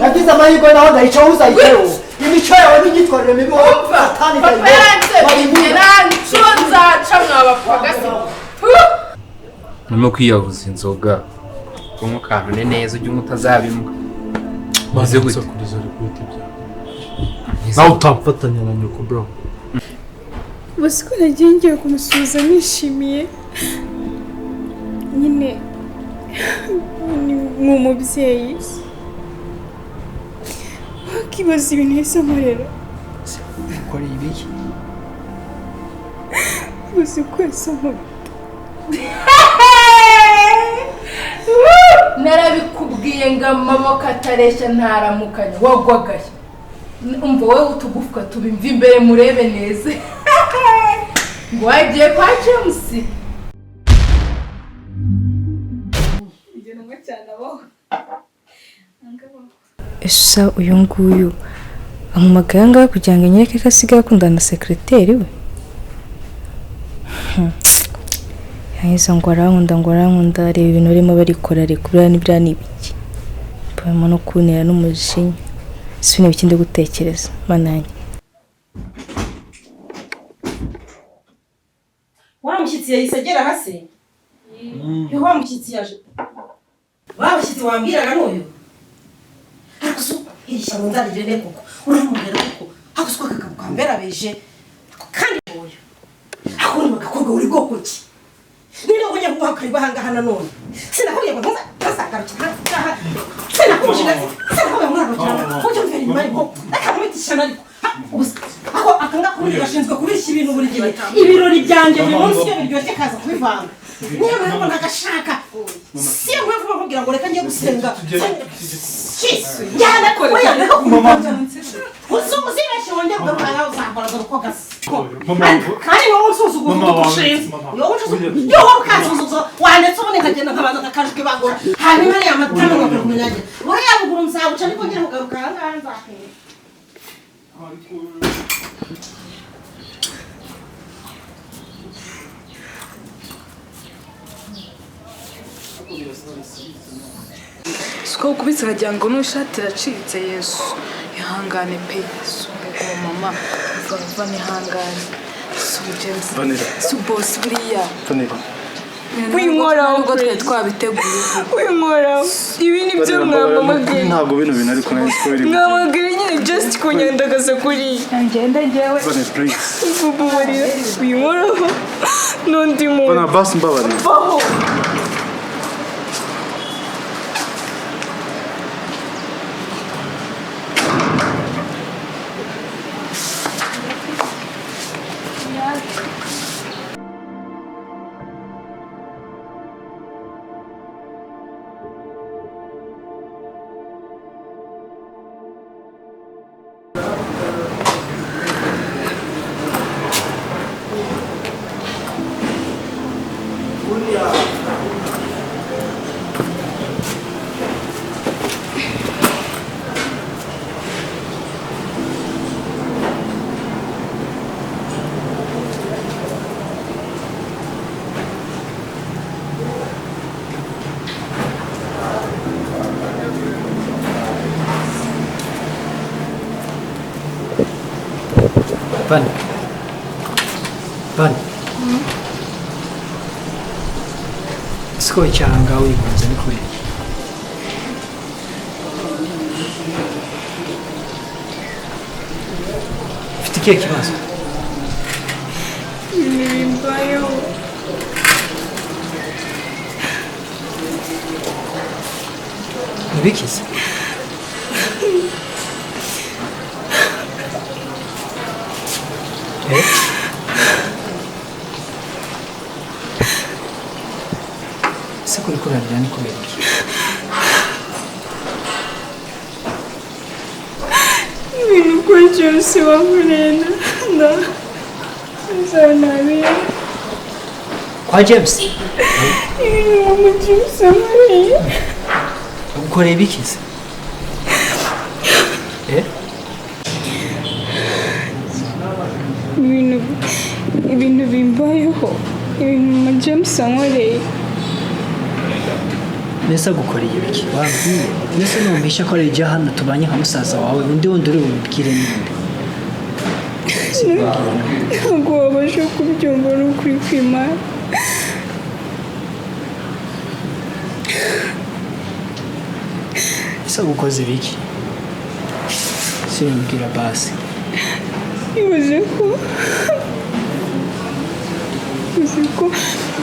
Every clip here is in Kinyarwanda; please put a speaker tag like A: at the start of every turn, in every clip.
A: Yagize amahirwe naho ndayicaho uzayiteho imico yawe n'imyitwarire mibi atani
B: urimo kwiyahuza inzoga kunywa akantu neza ujye umutazabimbwa
C: maze gutya kuriza rikubita ibyawe nawe utamfatanya na nyoko bro
D: bose ko nagiye ngiye kumusuhuza nishimiye nyine nk'umubyeyi wakibaza ibintu yahise ankorera
A: ukora ibiki
D: uzi ko yahise ankubita
E: narabikubwiye ngo amaboko atareshya ntaramukanya wagwagaye umva wowe utugufwa tubimva imbere murebe neza ngo wagiye kwa James
D: esa uyu nguyu amumagaye ngaho kugira ngo anyereke ko asigaye akundana na sekreteri we yahise ngo arankunda reba ibintu barimo barikora rekura n'ibya n'ibiki barimo no kuntera n'umujinya si bino bikindi gutekereza mananye
F: wa mushyitsi yahise agera hasi wa mushyitsi yaje wa mushyitsi wambwiraga n'uyu ariko hirishya ngo nzarigire koko uramubwira koko hakuswa kagabo kambera beje kandi uyu akuri bagakobwa uri bwoko ki nire ubonye guhakari bahanga hana none sinakubwiye ngo ntazagarukira sinakubujije sinakubwiye ngo ntazagarukira ujye mvera inyuma ariko akamwitisha ariko aho akanga kuri gashinzwe kubishya ibintu buri gihe ibirori byanjye buri munsi iyo biryoshye kaza kubivanga niyo mpamvu ntagashaka siyo mpamvu bakubwira ngo reka ngiye gusenga njyana oya reka kumumata uzibeshye wongera ugaruka yawe uzakora dore uko gasa kandi wowe usuzugura udushinzwe yowe ukasuzugura wandetse ubundi nkagenda nkabanza nkakajwe ibangura hanyuma ariya matama ngakora kumenyagira uriya buguru nzawuca niko ngira kugaruka aha ngaha nzakera
E: siko kubitsa wagira ngo n'ushati iracitse Yesu ihangane pe Yesu ngo mama va nihangane su boss buriya
D: winkoraho
E: ubwo twari twabiteguye
D: winkoraho ibi ni byo mwamamagaye
C: ntabwo bino bintu ariko nari siporo
D: mwamagaye nyine just kunyandagaza kuri ngenda njyewe ububurira winkoraho n'undi muntu
C: bana basi mbabarira
A: Bani. Siko cyanga wikunze ni kuri. Ufite ikihe kibazo?
D: Nimbayo.
A: Nibikize? Siko urikora byane kubera iki?
D: Ibintu ko cyose wamurenda na zanabiye.
A: Kwa James?
D: Ibintu mu James amuriye.
A: Ukore bikize?
G: ibintu bimbayeho ibintu mama James ankoreye.
A: Mbese agukoreye iki wabwiye mbese numvisha ko rejya hano tubanye nka musaza wawe undi wundi uri bubwire ninde
G: ntabwo wabasha kubyumva n'ukuri kw'Imana.
A: ese agukoze ibiki simbwira basi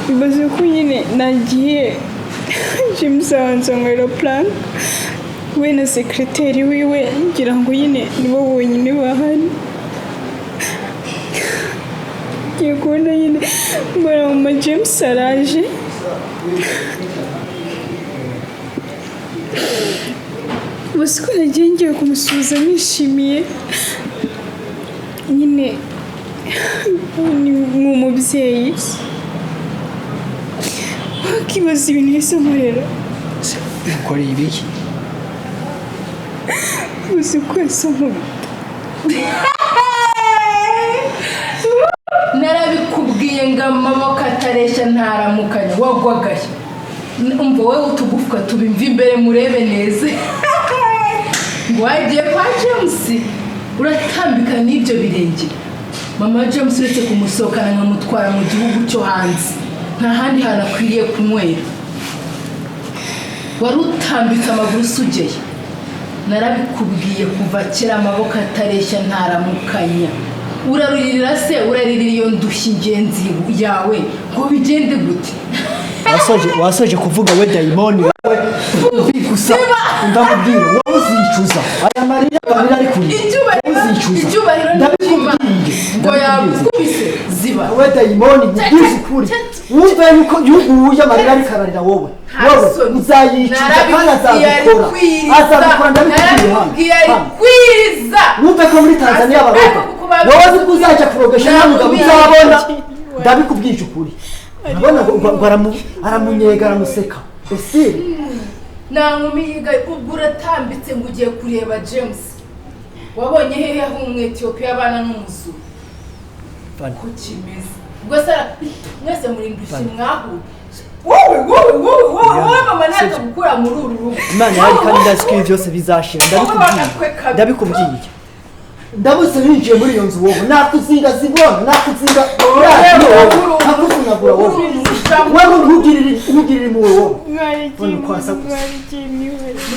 G: bibaze ko nyine nagiye James ansangara plan we na sekreteri wiwe ngira ngo nyine nibo bonyine bahari. Ngiye kubona nyine mbona mama James araje gusa ko nagiye ngiye kumusuhuza nishimiye nyine nk'umubyeyi wakibaza ibintu yise nkorera
A: ukoreye ibiki
G: uzi ko yise nkubita.
E: narabikubwiye ngo amaboko atareshya ntaramukanya wagwagaye. Umva wowe utugufwa tubimva imbere murebe neza. Ngo wagiye kwa James uratambika n'ibyo birenge. Mama James uretse kumusohokana nkamutwara mu gihugu cyo hanze nta handi hantu akwiriye kunywera. Wari utambitse amaguru usugeye. Narabikubwiye kuva kera amaboko atareshya ntaramukanya. Uraruririra se uraririra iyo ndushyi ingenzi yawe ngo bigende gute?
A: wasoje kuvuga we dayimoni wawe gusa ndamubwira wowe uzicuza aya marira barira ari kuri
E: icyubahiro ndabikubwiye ngo yakubise ziba
A: we dayimoni ugize kuri wumva yuko yuguye amarira ari kararira wowe uzayicuza kandi azabikora ndabikubwiye
E: kwiza
A: wumve ko muri Tanzania baroga wowe uzi uzajya kurogesha n'umugabo uzabona ndabikubwije ukuri nabona ngo aramunyega aramuseka ese
E: nankumiga ubwo uratambitse ngo ugiye kureba James wabonye hehe aho umwetiyopiya abana n'umuzuru ko kimeze ubwo sara mwese muri ndushyi mwahuye wowe mama ntabwo gukura muri uru rugo
A: Imana yari kandi ndazi ko byose bizashira ndabikubwiye ndabuse binjiye muri iyo nzu wowe nakuzinga zibona nakuzinga nakuzinagura wowe ntugirire impuhwe wowe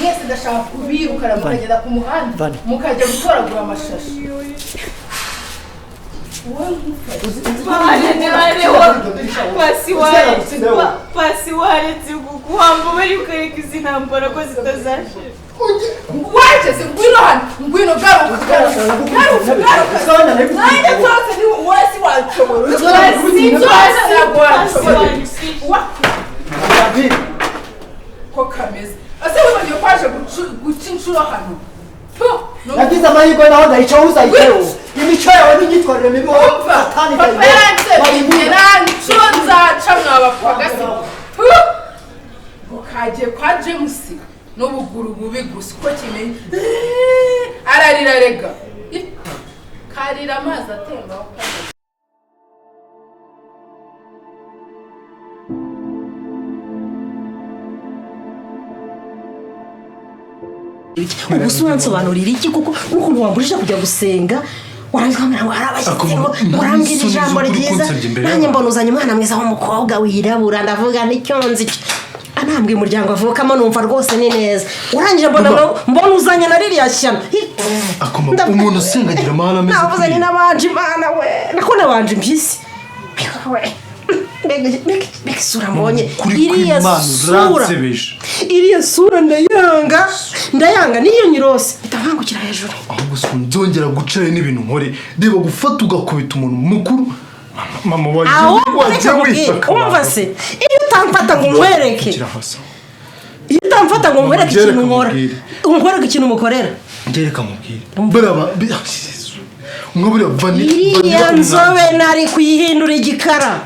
E: mwese ndashaka kubirukana mukagenda ku muhanda mukajya gutoragura amashashi.
G: pasi waretse guhamba bari ukareka izi ntambara ko zitazashira.
E: wageze ngwino hano ngwino garuka nanjye zose ni wasi wacobora ko kameze ase wibagiwe kwaje guca inshuro hano
A: nagize amahirwe naho ndayica uzayiteho imico yawe n'igitwarire mibi
E: satani nshuro nzaca mwabapagasi kagiye kwa James n'ubuguru bubi gusa uko kimenye ararira rega karira amazi atemba
F: ubusura nsobanurira iki kuko n'ukuntu wamburije kujya gusenga warangamira ngo harabashyitsi ngo urambwira ijambo ryiza nanjye mbona uzanye umwana mwiza w'umukobwa wirabura ndavuga n'icyonzi anambwiye umuryango avukamo numva rwose ni neza urangije mbona uzanye na ririya shyano
C: umuntu usengagira amahane ameze
F: navuze ni n'abanje imana we nako nabanje impyisi mbega isura mbonye iriya sura ndayanga niyo nyirose itavangukira hejuru
C: ahubwo se nzongera gucaye n'ibintu nkore reba gufata ugakubita umuntu mukuru mama waje wifaka
F: umva se iyo utamfata ngo nkwereke ikintu nkora nkwereke ikintu mukorera
C: ngereka mubwire umwabura
F: iriya nzobe nari kuyihindura igikara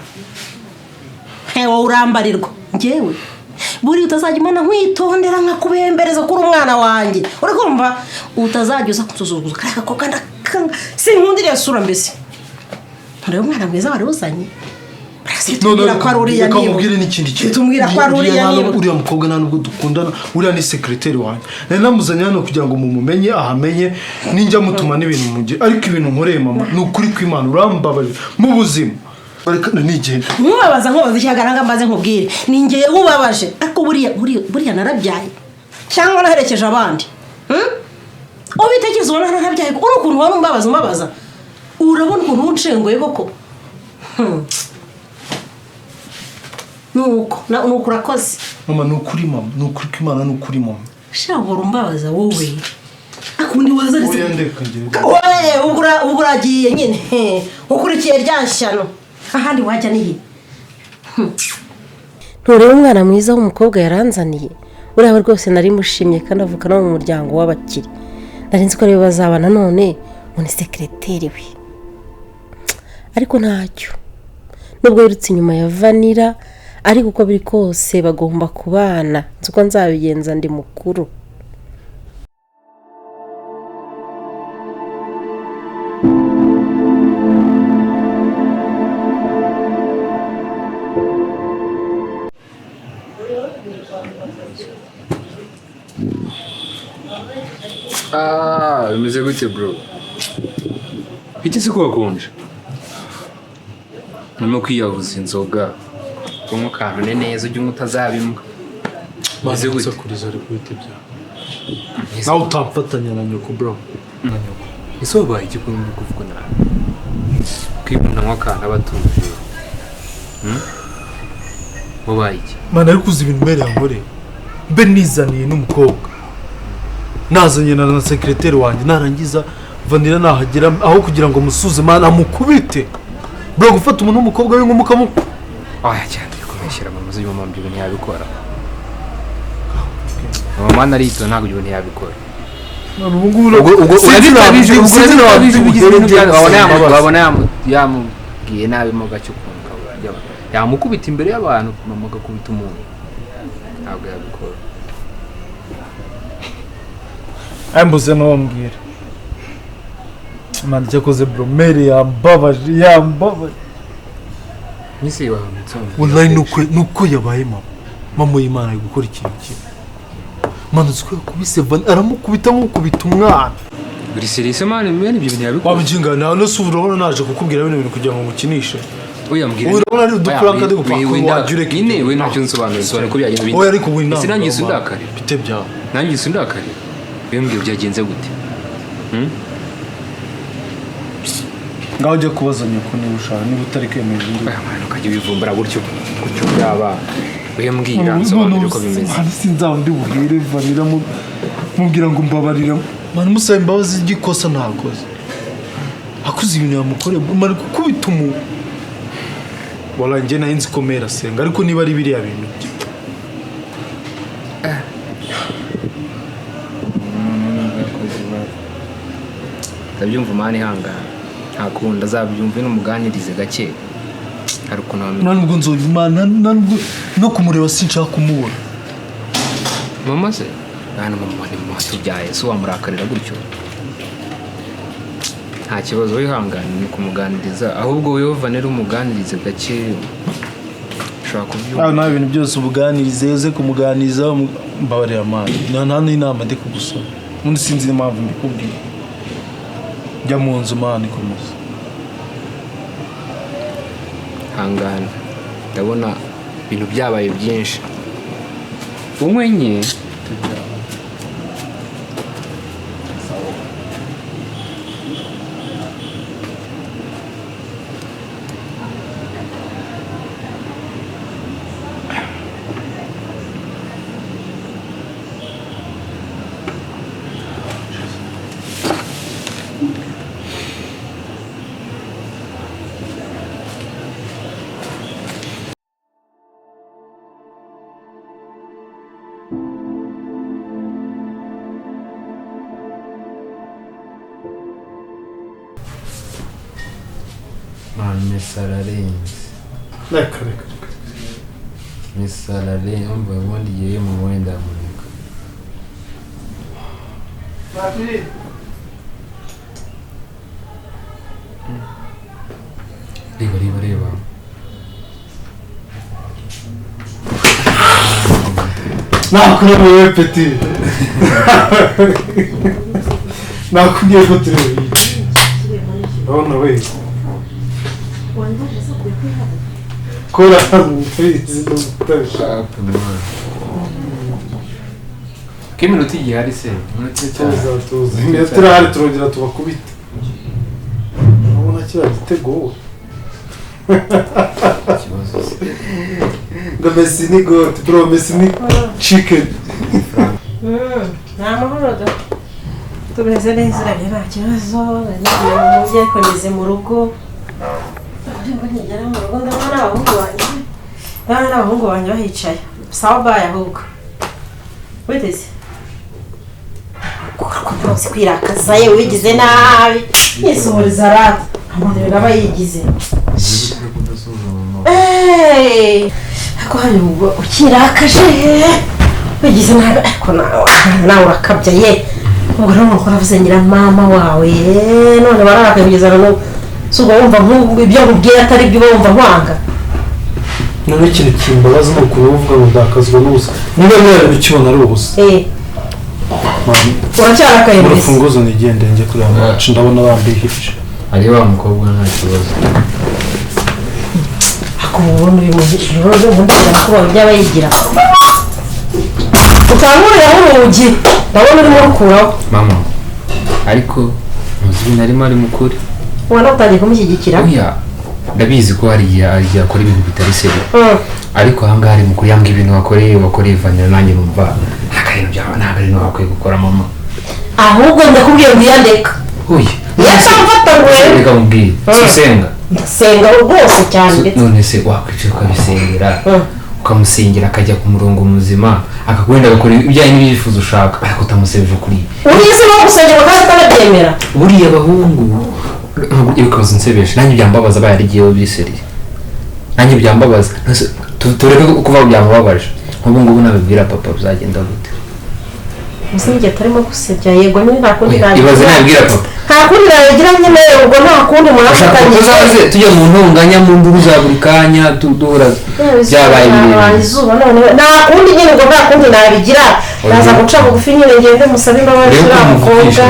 F: hewe urambarirwa njyewe buri utazajya umana nkwitondera nkakubembereza kuri umwana wanjye urakumva utazajya uza kutuzuguza kareka ko kanda sinkundiriye sura mbese rero umwana mwiza wari uzanye tumubwira ko ari uriya niba
C: kamubwire n'ikindi kintu
F: tumubwira ko ari uriya niba
C: uriya mukobwa nta nubwo dukundana uriya ni sekreteri wanjye nari namuzanye hano kugira ngo mumumenye ahamenye ninjya mutuma n'ibintu mujye ariko ibintu nkoreye mama ni ukuri kw'Imana urambabaje mu buzima reka nigende
F: nkubabaza ikihagaranga mbaze nkubwire ni ngiye ubabaje ariko buriya narabyaye cyangwa naherekeje abandi ubitekerezo ubona narabyaye uri ukuntu wari umbabaza urabona ukuntu unshenguye koko nuko urakoze
C: mama ni ukuri mama ni ukuri kw'Imana ni ukuri mama
F: shahora umbabaza wowe akundi wazaritse
C: oya
F: ubwo uragiye nyine ukurikiye rya shyano ahandi wajya nihe ntureba umwana mwiza w'umukobwa yaranzaniye uraba rwose nari mushimye kandi avuka no mu muryango w'abakire nari nzi ko rero bazabana none ni sekreteri we ariko ntacyo nubwo yirutse inyuma ya vanira ariko uko biri kose bagomba kubana nzi ko nzabigenza ndi mukuru
B: bimeze gute bro iki si ko wakonje urimo kwiyahuza inzoga kunywa akantu neza ujye umutazabimbwa
C: maze gute kuriza ari kubite bya nawe utamfatanya na nyoko bro
B: na nyoko ese wabaye iki ko muri kuvuga nabi kwibona nk'akantu abatuje wabaye iki
C: mana ari kuza ibintu mbere yankore mbe nizaniye n'umukobwa nazanye na sekreteri wanjye narangiza vanira nahagera aho kugira ngo musuze mana amukubite bro gufata umuntu w'umukobwa w'inkomuka mu
B: oya cyane kumeshyira mu muzi y'umama mbyo ntiyabikora mama narito ntabwo ibyo ntiyabikora babona yamubwiye nabi mo gacyo kunga yamukubita imbere y'abantu mama agakubita umuntu ntabwo yabikora
C: ambuze no mbwira man cyakoze bro mere yambabaje
B: nisi wahamutse
C: wallahi nuko yabaye mama y'Imana ari gukora ikintu kimwe man uziko yakubise aramukubita nk'ukubita umwana
B: buri serisi man ibyo bintu yabikora
C: wabijinga no subura naje kukubwira bino bintu kugira ngo mukinishe
B: uyambwira
C: urabona ari uduplanka de gupaka wajure
B: kine we ntacyo nsobanura ko byagenze
C: oya ariko wina
B: ese nanjye sindakare
C: bite byawe
B: nanjye sindakare bembye byagenze gute
C: ngaho ujye kubaza nyoko niba ushaka niba utari kwemera ibindi
B: ukajya ubivumbura gutyo byaba wembwira nsobanura uko bimeze
C: sinzaba ndi buhire vanira mubwira ngo mbabarira mani musaba imbabazi igikosa ntakoze akoze ibintu yamukoreye mari gukubita umuntu wala njye nayo nzi ko mera senga ariko niba ari biriya bintu
B: ndabyumva mani hangana ntakunda azabyumve n'umuganirize gake hari ukuntu
C: nubwo nzobimana no kumureba sinshaka kumubona
B: mama se nta mama ni mama tubyaye so wamurakarira gutyo nta kibazo wihangane ni kumuganiriza ahubwo wowe vanira umuganirize gake ushaka kubyumva
C: nta bintu byose ubuganirize uze kumuganiriza mbabarira amani nta n'inama ndi kugusaba undi sinzi impamvu mbikubwira jya mu nzu mani komeza
B: hangana ndabona ibintu byabaye byinshi umwenye
C: reka
B: salade umva ubundi giye mu wenda munika reba
C: nakuremewe peti nakubwiye ko tureba urabona we kora mfizi n'ubutasha
B: k'iminota igihari se
C: tuza imbere turahari turongera tubakubita urabona kiriya gitego wowe
B: ikibazo se
C: ngo Messi ni goat bro Messi ni chicken
F: nta mahoro da tumeze neza nta kibazo nagiye kugeze mu rugo ariko nkigera mu rugo ndabona abahungu banjye bahicaye sawa baye ahubwo witeze kuko rwose kwirakaza ye wigize nabi yisohoreza rata amahoro aba yigize ariko hari ubwo ukirakaje wigize nabi ariko nawe urakabya ye ubwo rero nuko navuze ngira mama wawe none bararakaye kugeza n'ubu si ubwo wumva ibyo nkubwira atari byo uba wumva nkwanga
C: none ikintu kimbabaza ni ukuri uvuga ngo ndakazwa n'ubusa niba mwari ukibona ari ubusa
F: uracyarakaye mbese
C: urufunguzo nigende njye kureba amacu ndabona bambihije
B: ari wa mukobwa nta kibazo
F: ako ubundi ubundi kuba byaba yigira ukanguriraho urugi ndabona urimo rukuraho
B: mama ariko muzi narimo ari mukuri
F: ubona utangiye kumushyigikira
B: oya ndabizi ko hari igihe akora ibintu bitari seri ariko ahangaha ari mukuri yambwa ibintu wakoreye vanira nanjye numva nta bintu byawe ntabwo ari no wakwiye gukora mama
F: ahubwo ndakubwiye ngo iyandeka
B: oya
F: yatamfata ngo
B: reka mubwire usenga
F: ndasenga rwose cyane
B: none se wakwicara ukabisengera ukamusengera akajya ku murongo muzima akakwenda agakora ibijyanye n'ibyifuzo ushaka ariko utamusebeje kuri
F: uriya se no gusengera kandi atanabyemera
B: buriya abahungu ntabwo ukabaza unsebeje nanjye byambabaza bayarigiyeho biseriye nanjye byambabaza tureke kuva byamubabaje nk'ubu ngubu nabibwira papa bizagenda gute
F: gusa n'igihe atarimo gusebya yego nyine nta kundi nabigira
B: ibaze nabibwira papa
F: nta kundi nabigira nyine ubwo nta kundi murafatanyije
B: tujya mu ntunganya mu nduru za buri kanya duhora byabaye
F: birebire izuba none nta kundi nyine ubwo nta kundi nabigira naza guca bugufi nyine ngende musabe imbabazi uriya mukobwa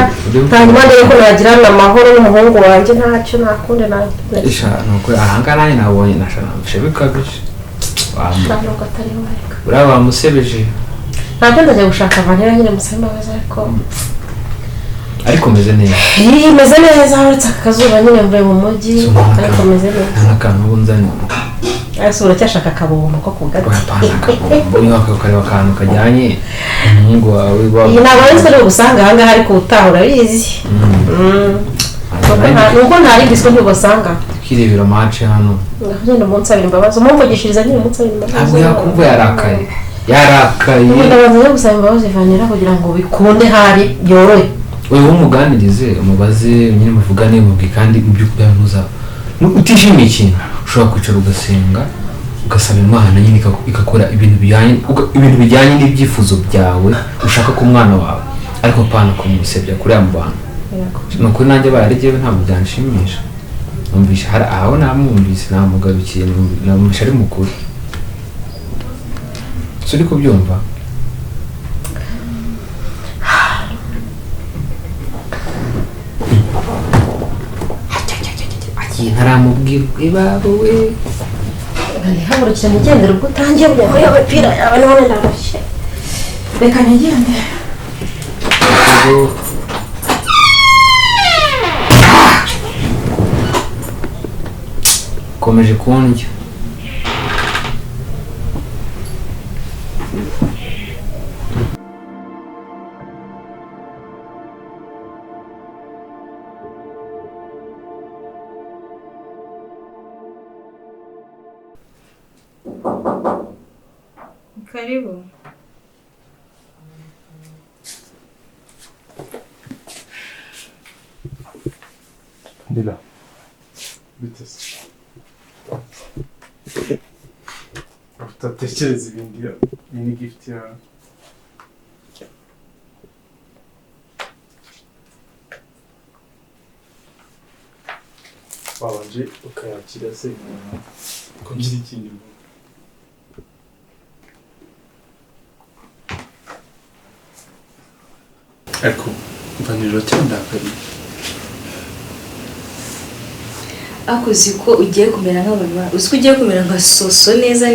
F: hanyuma ndebe ko nagirana amahoro n'umuhungu wanjye ntacyo nta kundi nabigira
B: nuko ahangaha nanjye nabonye nashanambishe bikabije
F: ntabwo atariho ariko
B: uriya bamusebeje
F: ntabwo ndajya gushaka vanira nyine musabe imbabazi ariko
B: meze neza
F: meze neza uretse aka kazuba nyine mvuye mu mujyi ariko meze neza
B: n'akantu ubu nzanye
F: ariko uracyashaka akabombo ko ku gati
B: niba ukareba akantu kajyanye umuhungu wawe
F: iyi ntabwo ari twe gusanga ahangaha ariko utaha urabizi nuko ntari biswe ntibasanga
B: tukirebera amace hano
F: nyine umunsi abiri imbabazi umuvugishiriza nyine umunsi abiri imbabazi
B: ntabwo yakumva yarakaye
F: ndabanza no gusaba imbabazi vanira kugira ngo bikunde hari byorohe
B: wewe umuganirize umubaze nyine muvugane mubwi kandi mu by'ukuri ntuza utishimiye ikintu ushobora kwicara ugasenga ugasaba Imana nyine ikakora ibintu bijyanye n'ibyifuzo byawe ushaka ku mwana wawe ariko pana kumusebya kuri aya bantu nukuri nanjye bararegewe ntabwo byanshimisha numvisha hari aho namwumvise namugarukiye namwisha ari mukuru suri kubyumva ntaramubwira ibabo we
F: hagurukira nigendera ubwo utangiye kujya muri iyo mipira yawe none ndarushye reka nigendere
B: ukomeje kundya
G: Karibu.
C: Ndila. Bites. utatekereza ibindi iyi ni gift yawe wabanje ukayakira se ko ngira ikindi mvuga ariko vanira cyandakari
D: akoze ko ugiye kumera nk'abantu uzi ko ugiye kumera nka soso neza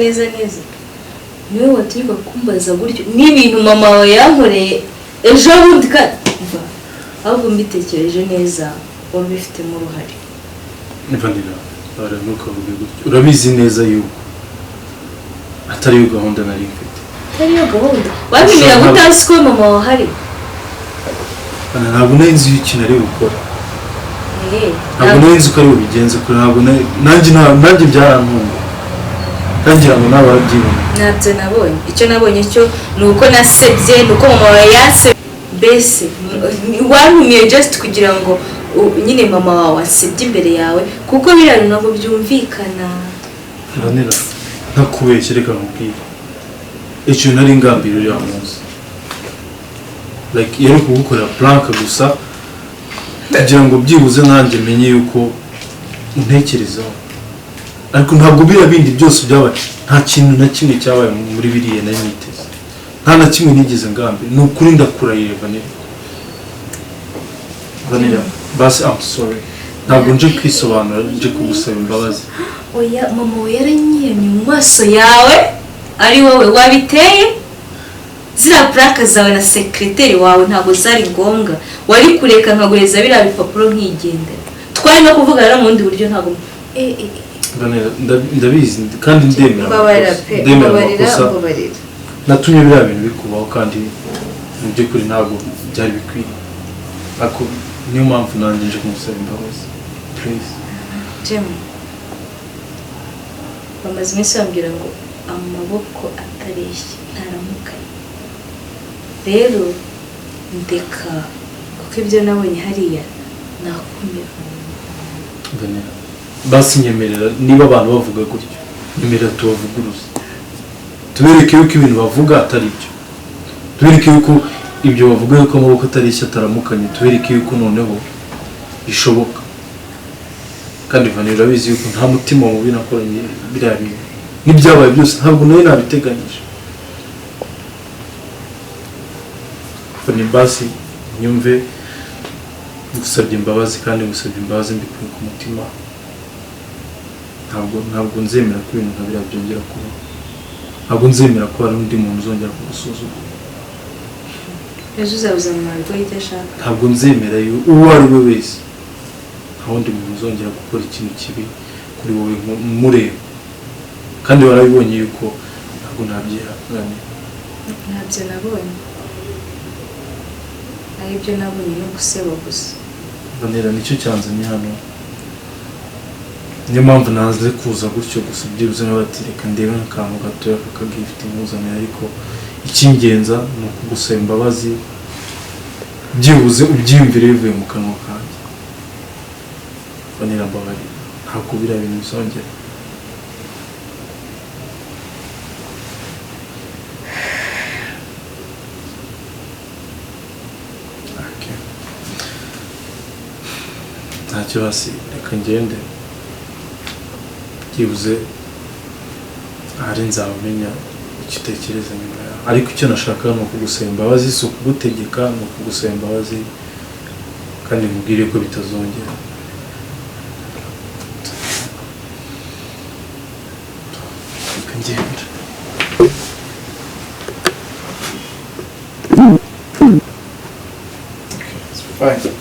D: niwe watinyuka kumbaza gutyo n'ibintu mama wawe yankoreye ejo bundi kumva ahubwo mbitekereje neza wari ubifitemo uruhare
C: vanira baranuka vuga gutyo urabizi neza yuko atari yo gahunda nari mfite
D: atari yo gahunda wabimira gutazi ko mama wawe ahari
C: ntabwo nari nzi ikintu ari gukora ntabwo nari nzi ko ari bubigenze kure ntabwo nanjye byarantunga kangira ngo nawe wabyibona
D: ntabyo nabonye icyo nabonye cyo ni uko nasebye ni uko mama wawe yasebye mbese wantumiye just kugira ngo nyine mama wawe asebye imbere yawe kuko biriya bintu ntabwo byumvikana
C: vanira ntakubeshye reka nkubwire ikintu nari ngambiriye uriya munsi like yari kugukorera plank gusa kugira ngo byibuze nanjye menye yuko untekerezaho ariko ntabwo biriya bindi byose byabaye nta kintu na kimwe cyabaye muri biriya nari niteze nta na kimwe nigeze ngambira ni ukuri ndakurahiye Vanilla basi I'm sorry ntabwo nje kwisobanura nje kugusaba imbabazi
D: oya mama we yaranyiyemye mu maso yawe ari wowe wabiteye ziriya purake zawe na sekreteri wawe ntabwo zari ngombwa wari kureka nkaguheza biriya bipapuro nkigendera twari no kuvugana mu bundi buryo ntabwo
C: ndabizi kandi ndemera amakosa natumye biriya bintu bikubaho kandi mu by'ukuri ntabwo byari bikwiye ariko niyo mpamvu nanjye nje kumusaba imbabazi please
D: Jim bamaze iminsi bambwira ngo amaboko atareshya ntaramukanye rero ndeka kuko ibyo nabonye hariya nakumira
C: basi nyemerera niba abantu bavuga gutyo nyemerera tubavuguruze tubereke yuko ibintu bavuga atari byo tubereke yuko ibyo bavuga yuko amaboko atareshya ataramukanye tubereke yuko noneho bishoboka kandi vanira urabizi yuko nta mutima mubi nakoranye biriya bintu n'ibyabaye byose ntabwo nawe nabiteganyije ni basi nyumve ngusabye imbabazi kandi ngusabye imbabazi mbikuye ku mutima ntabwo nzemera ko ibintu nka biriya byongera kuba ntabwo nzemera ko hari undi muntu uzongera kugusuzugura
D: ejo uzabuza mu rugo icyo ashaka
C: ntabwo nzemera uwo ari we wese nta wundi muntu uzongera gukora ikintu kibi kuri wowe mureba kandi warabibonye yuko ntabwo nabyihanganira
D: ntabyo nabonye ari byo nabonye no guseba gusa
C: vanira nicyo cyanzanye hano niyo mpamvu naze kuza gutyo gusa byibuze n'abatireka ndebe nk'akantu gatoya kakagifite impuzanire ariko icy'ingenza ni ukugusaba imbabazi byibuze ubyiyumvire bivuye mu kanwa kanjye vanira mbabarira ntabwo biriya bintu bizongera ntacyo basi reka ngende byibuze ahari nzabamenya icyo utekereza nyuma yawe ariko icyo nashaka ni ukugusaba imbabazi si ukugutegeka ni ukugusaba imbabazi kandi mubwire ko bitazongera reka ngende fine